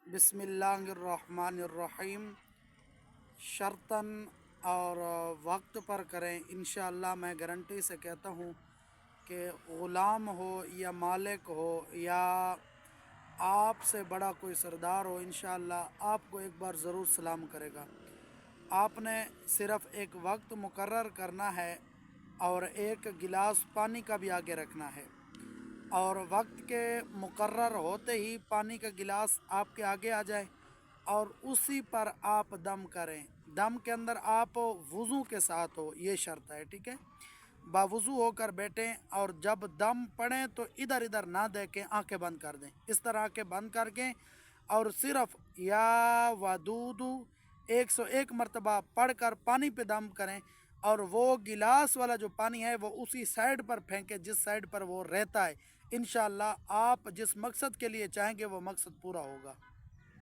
बिस्मिल्लाहिर्रहमानिर्रहीम। शर्तन और वक्त पर करें इंशाअल्लाह। मैं गारंटी से कहता हूँ कि ग़ुलाम हो या मालिक हो या आपसे बड़ा कोई सरदार हो, इंशाअल्लाह आपको एक बार ज़रूर सलाम करेगा। आपने सिर्फ़ एक वक्त मुकर्रर करना है और एक गिलास पानी का भी आगे रखना है, और वक्त के मुकर्रर होते ही पानी का गिलास आपके आगे आ जाए और उसी पर आप दम करें। दम के अंदर आप वज़ू के साथ हो, ये शर्त है, ठीक है। बावज़ू होकर बैठें और जब दम पड़े तो इधर इधर ना देखें, आंखें बंद कर दें। इस तरह आंखें बंद करके और सिर्फ या वदूदू 101 मरतबा पढ़कर पानी पे दम करें, और वो गिलास वाला जो पानी है वो उसी साइड पर फेंकें जिस साइड पर वो रहता है। इंशाअल्लाह आप जिस मकसद के लिए चाहेंगे वो मकसद पूरा होगा।